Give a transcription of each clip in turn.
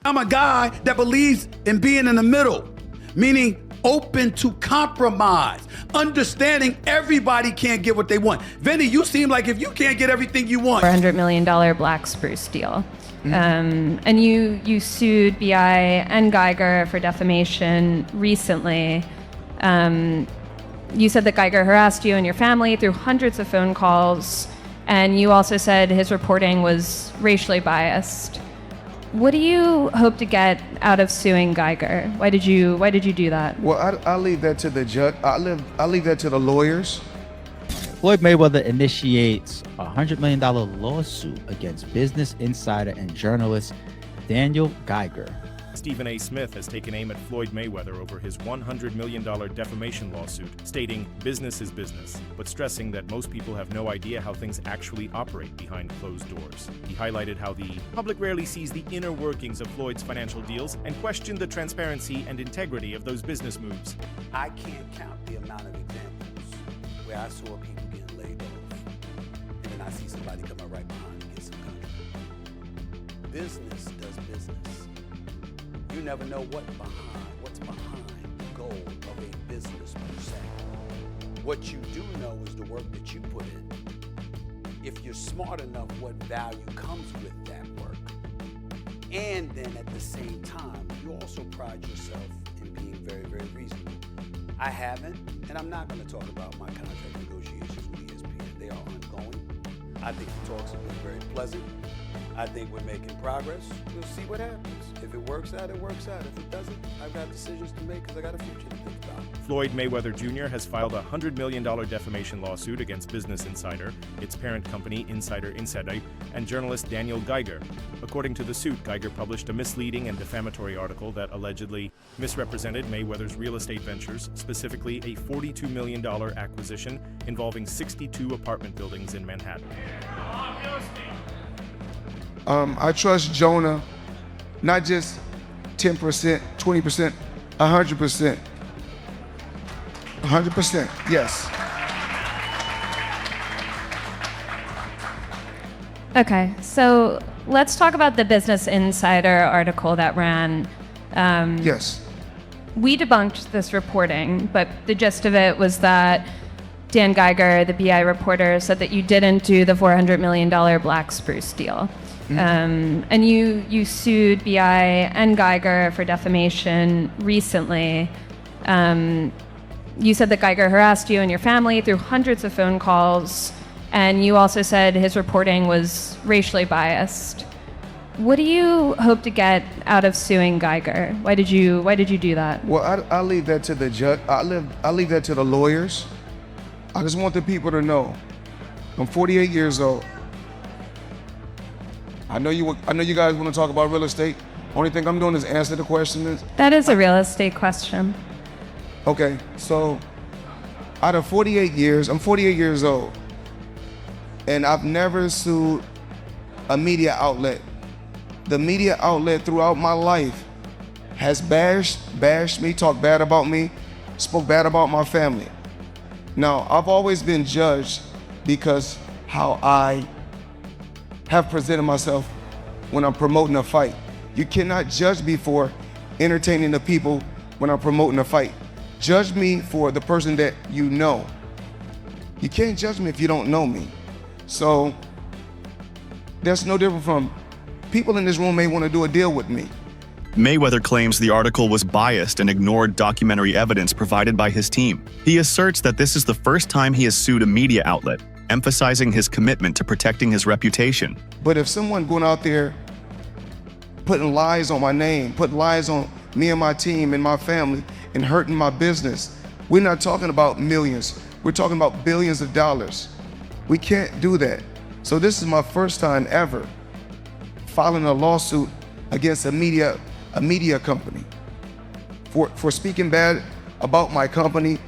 I'm a guy that believes in being in the middle, meaning open to compromise, understanding everybody can't get what they want. Vinny, you seem like if you can't get everything you want. $400 million black spruce deal. And you sued BI and Geiger for defamation recently. You said that Geiger harassed you and your family through hundreds of phone calls, and you also said his reporting was racially biased. What do you hope to get out of suing Geiger? Why did you do that? Well, I'll leave that to the judge. I'll leave that to the lawyers. Floyd Mayweather initiates a $100 million lawsuit against Business Insider and journalist Daniel Geiger. Stephen A. Smith has taken aim at Floyd Mayweather over his $100 million defamation lawsuit, stating business is business, but stressing that most people have no idea how things actually operate behind closed doors. He highlighted how the public rarely sees the inner workings of Floyd's financial deals and questioned the transparency and integrity of those business moves. I can't count the amount of examples where I saw people getting laid off, and then I see somebody coming right behind and get some contract. Business does business. You never know what's behind the goal of a business per se. What you do know is the work that you put in. If you're smart enough, what value comes with that work. And then at the same time, you also pride yourself in being very, very reasonable. I haven't, and I'm not going to talk about my contract negotiations with ESPN. They are ongoing. I think the talks have been very pleasant. I think we're making progress. We'll see what happens. If it works out, it works out. If it doesn't, I've got decisions to make because I got a future to think about. Floyd Mayweather Jr. has filed a $100 million defamation lawsuit against Business Insider, its parent company Insider, and journalist Daniel Geiger. According to the suit, Geiger published a misleading and defamatory article that allegedly misrepresented Mayweather's real estate ventures, specifically a $42 million acquisition involving 62 apartment buildings in Manhattan. I trust Jonah, not just 10%, 20%, 100%. 100%, yes. Okay, so let's talk about the Business Insider article that ran. Yes. We debunked this reporting, but the gist of it was that Dan Geiger, the BI reporter, said that you didn't do the $400 million black spruce deal. And you sued BI and Geiger for defamation recently. You said that Geiger harassed you and your family through hundreds of phone calls, and you also said his reporting was racially biased. What do you hope to get out of suing Geiger? Why did you do that? Well, I'll leave that to the judge. I'll leave that to the lawyers. I just want the people to know, I'm 48 years old. I know you guys want to talk about real estate. Only thing I'm doing is answer the question. That is a real estate question. Okay, so out of 48 years, I'm 48 years old, and I've never sued a media outlet. The media outlet throughout my life has bashed me, talked bad about me, spoke bad about my family. Now, I've always been judged because how I have presented myself when I'm promoting a fight. You cannot judge me for entertaining the people when I'm promoting a fight. Judge me for the person that you know. You can't judge me if you don't know me. So that's no different from people in this room may want to do a deal with me. Mayweather claims the article was biased and ignored documentary evidence provided by his team. He asserts that this is the first time he has sued a media outlet, emphasizing his commitment to protecting his reputation. But if someone going out there putting lies on my name, putting lies on me and my team and my family and hurting my business, we're not talking about millions. We're talking about billions of dollars. We can't do that. So this is my first time ever filing a lawsuit against a media company for speaking bad about my company.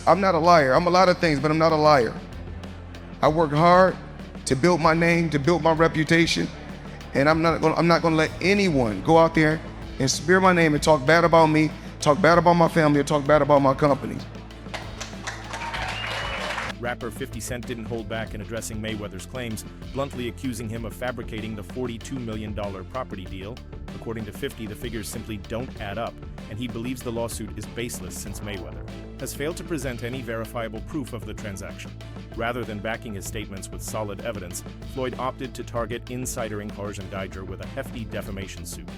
I'm not a liar. I'm a lot of things, but I'm not a liar. I worked hard to build my name, to build my reputation, and I'm not gonna let anyone go out there and smear my name and talk bad about me, talk bad about my family, or talk bad about my company. Rapper 50 Cent didn't hold back in addressing Mayweather's claims, bluntly accusing him of fabricating the $42 million property deal. According to 50, the figures simply don't add up, and he believes the lawsuit is baseless since Mayweather has failed to present any verifiable proof of the transaction. Rather than backing his statements with solid evidence, Floyd opted to target insidering Harsh Geiger with a hefty defamation suit.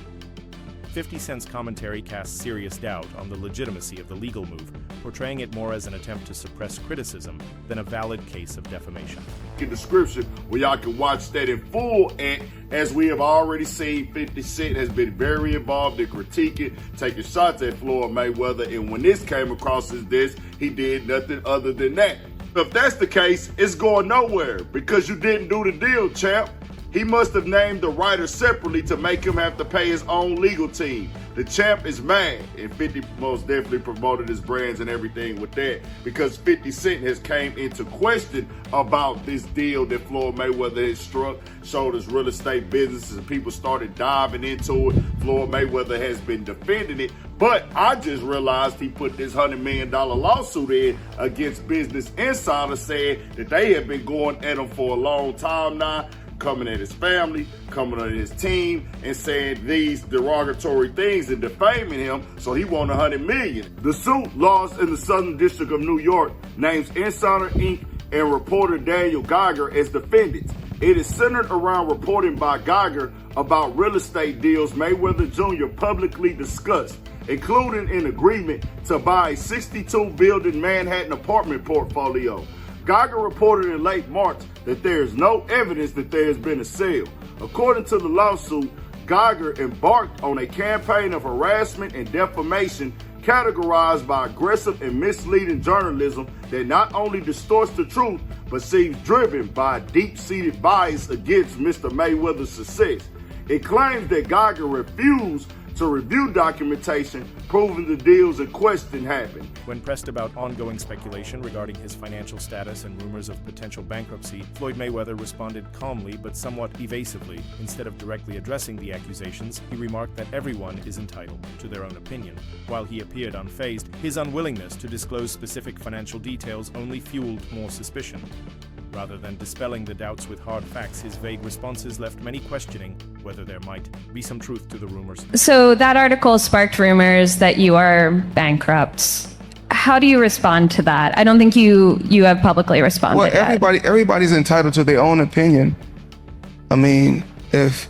50 Cent's commentary casts serious doubt on the legitimacy of the legal move, portraying it more as an attempt to suppress criticism than a valid case of defamation. In the description where y'all can watch that in full, and as we have already seen, 50 Cent has been very involved in critiquing, taking shots at Floyd Mayweather, and when this came across his desk, he did nothing other than that. If that's the case, it's going nowhere because you didn't do the deal, champ. He must have named the writer separately to make him have to pay his own legal team. The champ is mad, and 50 most definitely promoted his brands and everything with that because 50 Cent has came into question about this deal that Floyd Mayweather has struck, showed his real estate businesses, and people started diving into it. Floyd Mayweather has been defending it, but I just realized he put this $100 million lawsuit in against Business Insider, saying that they have been going at him for a long time now, coming at his family, coming at his team, and saying these derogatory things and defaming him, so he won $100 million. The suit lost in the Southern District of New York names Insider Inc. and reporter Daniel Geiger as defendants. It is centered around reporting by Geiger about real estate deals Mayweather Jr. publicly discussed, including an agreement to buy a 62-building Manhattan apartment portfolio. Geiger reported in late March that there is no evidence that there has been a sale. According to the lawsuit, Geiger embarked on a campaign of harassment and defamation categorized by aggressive and misleading journalism that not only distorts the truth, but seems driven by a deep-seated bias against Mr. Mayweather's success. It claims that Geiger refused to review documentation proving the deals in question happened. When pressed about ongoing speculation regarding his financial status and rumors of potential bankruptcy, Floyd Mayweather responded calmly but somewhat evasively. Instead of directly addressing the accusations, he remarked that everyone is entitled to their own opinion. While he appeared unfazed, his unwillingness to disclose specific financial details only fueled more suspicion. Rather than dispelling the doubts with hard facts, his vague responses left many questioning whether there might be some truth to the rumors. So that article sparked rumors that you are bankrupt. How do you respond to that? I don't think you have publicly responded. Well, everybody's entitled to their own opinion. I mean, if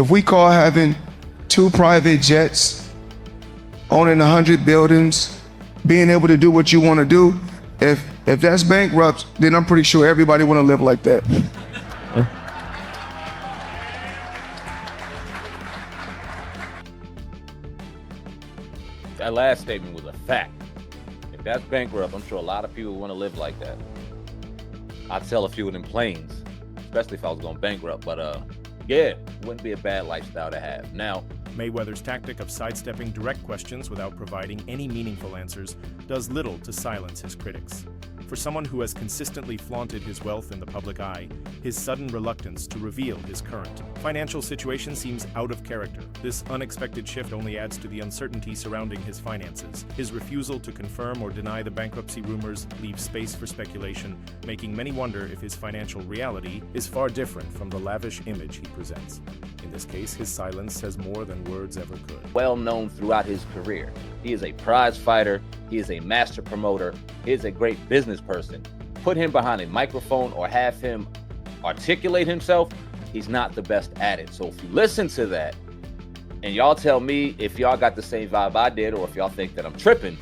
we call having 2 private jets, owning 100 buildings, being able to do what you want to do, if that's bankrupt, then I'm pretty sure everybody want to live like that. That last statement was a fact. If that's bankrupt, I'm sure a lot of people want to live like that. I'd sell a few of them planes, especially if I was going bankrupt. But yeah, it wouldn't be a bad lifestyle to have. Now, Mayweather's tactic of sidestepping direct questions without providing any meaningful answers does little to silence his critics. For someone who has consistently flaunted his wealth in the public eye, his sudden reluctance to reveal his current financial situation seems out of character. This unexpected shift only adds to the uncertainty surrounding his finances. His refusal to confirm or deny the bankruptcy rumors leaves space for speculation, making many wonder if his financial reality is far different from the lavish image he presents. In this case, his silence says more than words ever could. Well known throughout his career. He is a prize fighter. He is a master promoter. He is a great business person. Put him behind a microphone or have him articulate himself, he's not the best at it. So if you listen to that and y'all tell me if y'all got the same vibe I did or if y'all think that I'm tripping,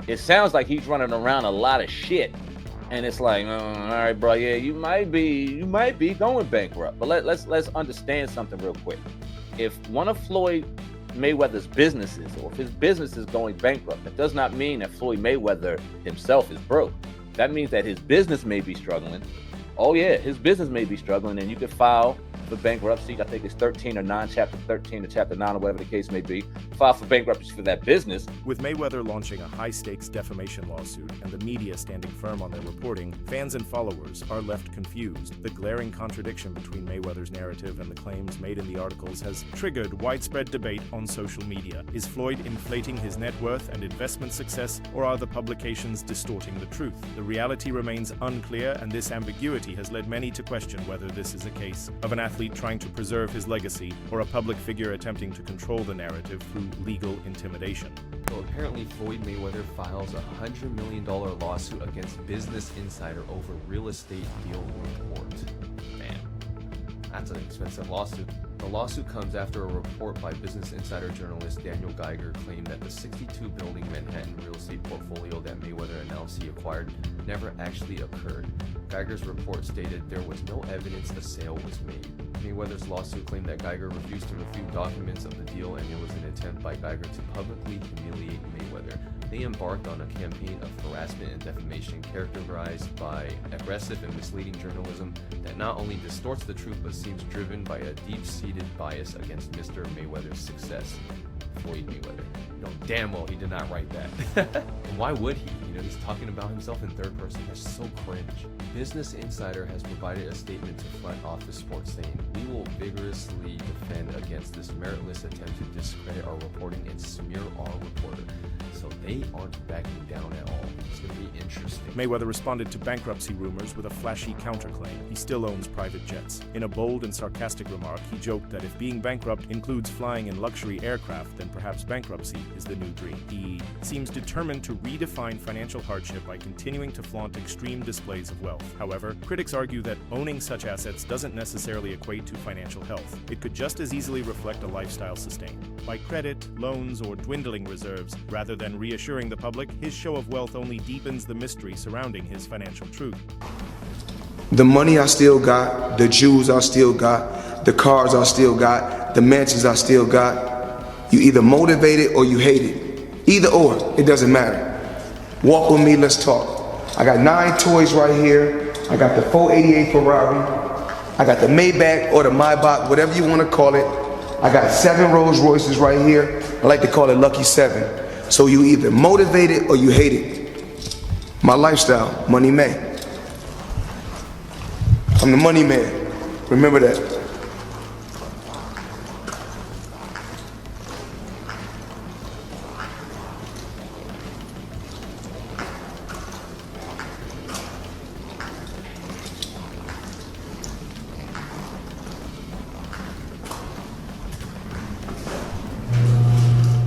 it sounds like he's running around a lot of shit. And it's like, all right, bro, yeah, you might be going bankrupt. But let's understand something real quick. If one of Floyd Mayweather's businesses, or if his business is going bankrupt, that does not mean that Floyd Mayweather himself is broke. That means that his business may be struggling. Oh yeah, his business may be struggling, and you could file for bankruptcy. I think it's 13 or 9, chapter 13 or chapter 9, or whatever the case may be. File for bankruptcy for that business. With Mayweather launching a high-stakes defamation lawsuit and the media standing firm on their reporting, fans and followers are left confused. The glaring contradiction between Mayweather's narrative and the claims made in the articles has triggered widespread debate on social media. Is Floyd inflating his net worth and investment success, or are the publications distorting the truth? The reality remains unclear, and this ambiguity has led many to question whether this is a case of an athlete athlete trying to preserve his legacy or a public figure attempting to control the narrative through legal intimidation. So apparently Floyd Mayweather files a $100 million lawsuit against Business Insider over real estate deal report. Man, that's an expensive lawsuit. The lawsuit comes after a report by Business Insider journalist Daniel Geiger claimed that the 62-building Manhattan real estate portfolio that Mayweather announced he acquired never actually occurred. Geiger's report stated there was no evidence a sale was made. Mayweather's lawsuit claimed that Geiger refused to review documents of the deal, and it was an attempt by Geiger to publicly humiliate Mayweather. They embarked on a campaign of harassment and defamation characterized by aggressive and misleading journalism that not only distorts the truth but seems driven by a deep-seated bias against Mr. Mayweather's success. Floyd Mayweather. You know damn well he did not write that. And why would he? You know, he's talking about himself in third person. That's so cringe. Business Insider has provided a statement to front office sports saying, "We will vigorously defend against this meritless attempt to discredit our reporting and smear our reporter." So they aren't backing down at all. It's going to be interesting. Mayweather responded to bankruptcy rumors with a flashy counterclaim. He still owns private jets. In a bold and sarcastic remark, he joked that if being bankrupt includes flying in luxury aircraft, then perhaps bankruptcy is the new dream. He seems determined to redefine financial hardship by continuing to flaunt extreme displays of wealth. However, critics argue that owning such assets doesn't necessarily equate to financial health. It could just as easily reflect a lifestyle sustained by credit, loans, or dwindling reserves. Rather than reassuring the public, his show of wealth only deepens the mystery surrounding his financial truth. The money I still got, the jewels I still got, the cars I still got, the mansions I still got. You either motivate it or you hate it. Either or, it doesn't matter. Walk with me, let's talk. I got 9 toys right here. I got the 488 Ferrari. I got the Maybach or the Maybach, whatever you want to call it. I got 7 Rolls Royces right here. I like to call it Lucky 7. So you either motivate it or you hate it. My lifestyle, money man. I'm the money man. Remember that.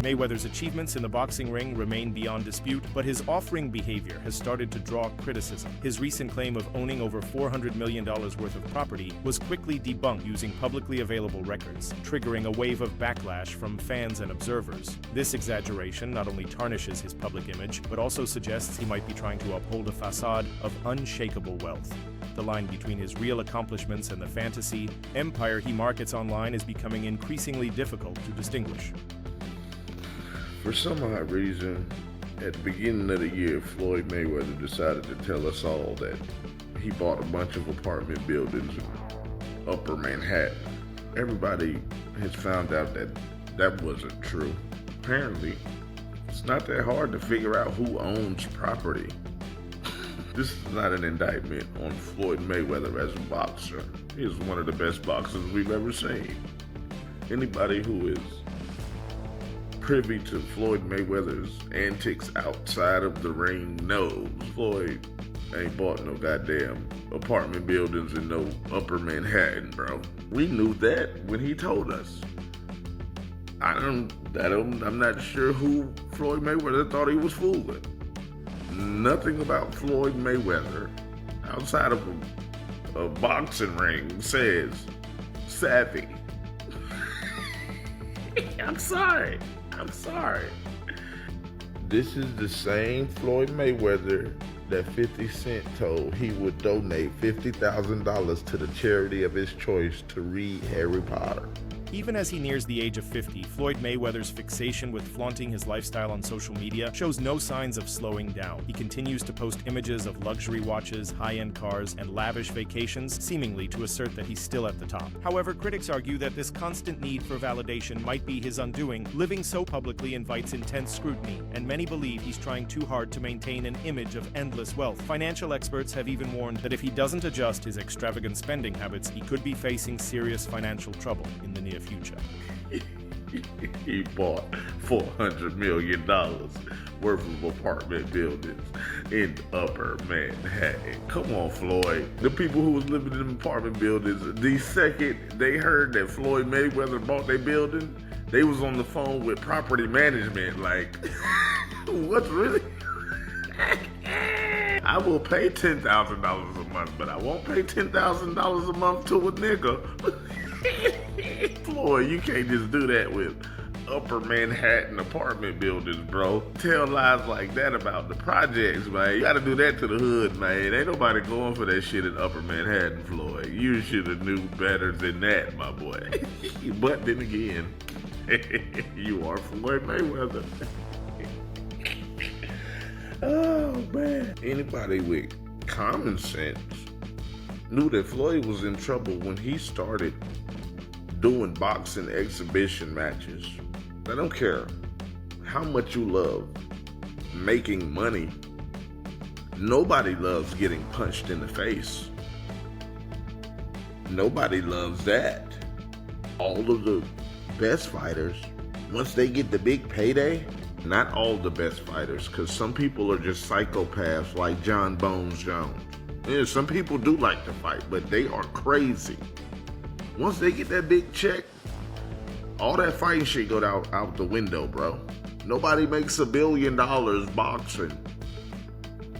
Mayweather's achievements in the boxing ring remain beyond dispute, but his off-ring behavior has started to draw criticism. His recent claim of owning over $400 million worth of property was quickly debunked using publicly available records, triggering a wave of backlash from fans and observers. This exaggeration not only tarnishes his public image, but also suggests he might be trying to uphold a facade of unshakable wealth. The line between his real accomplishments and the fantasy empire he markets online is becoming increasingly difficult to distinguish. For some odd reason, at the beginning of the year, Floyd Mayweather decided to tell us all that he bought a bunch of apartment buildings in Upper Manhattan. Everybody has found out that that wasn't true. Apparently, it's not that hard to figure out who owns property. This is not an indictment on Floyd Mayweather as a boxer. He is one of the best boxers we've ever seen. Anybody who is privy to Floyd Mayweather's antics outside of the ring knows Floyd ain't bought no goddamn apartment buildings in no Upper Manhattan, bro. We knew that when he told us. I'm not sure who Floyd Mayweather thought he was fooling. Nothing about Floyd Mayweather outside of a boxing ring says savvy. I'm sorry. This is the same Floyd Mayweather that 50 Cent told he would donate $50,000 to the charity of his choice to read Harry Potter. Even as he nears the age of 50, Floyd Mayweather's fixation with flaunting his lifestyle on social media shows no signs of slowing down. He continues to post images of luxury watches, high-end cars, and lavish vacations, seemingly to assert that he's still at the top. However, critics argue that this constant need for validation might be his undoing. Living so publicly invites intense scrutiny, and many believe he's trying too hard to maintain an image of endless wealth. Financial experts have even warned that if he doesn't adjust his extravagant spending habits, he could be facing serious financial trouble in the near future. He bought $400 million worth of apartment buildings in Upper Manhattan. Come on, Floyd. The people who was living in them apartment buildings, the second they heard that Floyd Mayweather bought their building, they was on the phone with property management like, what's really? I will pay $10,000 a month, but I won't pay $10,000 a month to a nigga. Floyd, you can't just do that with Upper Manhattan apartment buildings, bro. Tell lies like that about the projects, man. You gotta do that to the hood, man. Ain't nobody going for that shit in Upper Manhattan, Floyd. You should have knew better than that, my boy. But then again, you are Floyd Mayweather. Oh, man. Anybody with common sense knew that Floyd was in trouble when he started doing boxing exhibition matches. I don't care how much you love making money. Nobody loves getting punched in the face. Nobody loves that. All of the best fighters, once they get the big payday, not all the best fighters, because some people are just psychopaths like John Bones Jones. Yeah, some people do like to fight, but they are crazy. Once they get that big check, all that fighting shit go out the window, bro. Nobody makes $1 billion boxing,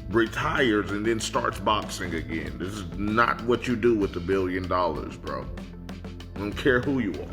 retires, and then starts boxing again. This is not what you do with $1 billion, bro. I don't care who you are.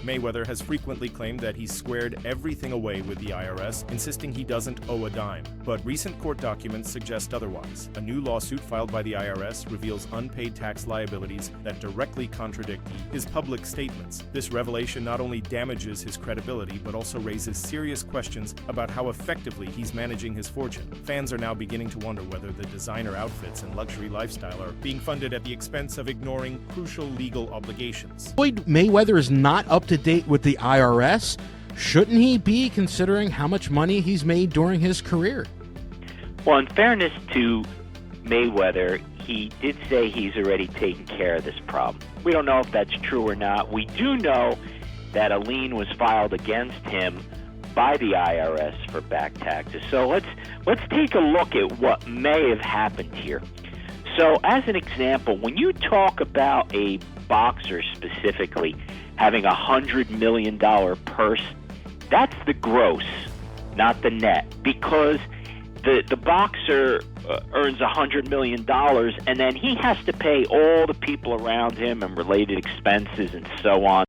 Mayweather has frequently claimed that he's squared everything away with the IRS, insisting he doesn't owe a dime. But recent court documents suggest otherwise. A new lawsuit filed by the IRS reveals unpaid tax liabilities that directly contradict his public statements. This revelation not only damages his credibility, but also raises serious questions about how effectively he's managing his fortune. Fans are now beginning to wonder whether the designer outfits and luxury lifestyle are being funded at the expense of ignoring crucial legal obligations. Floyd Mayweather is not up to date with the IRS. Shouldn't he be, considering how much money he's made during his career? Well, in fairness to Mayweather, he did say he's already taken care of this problem. We don't know if that's true or not. We do know that a lien was filed against him by the IRS for back taxes. So let's take a look at what may have happened here. So as an example, when you talk about a boxer specifically having $100 million purse, that's the gross, not the net, because the boxer earns $100 million, and then he has to pay all the people around him and related expenses and so on.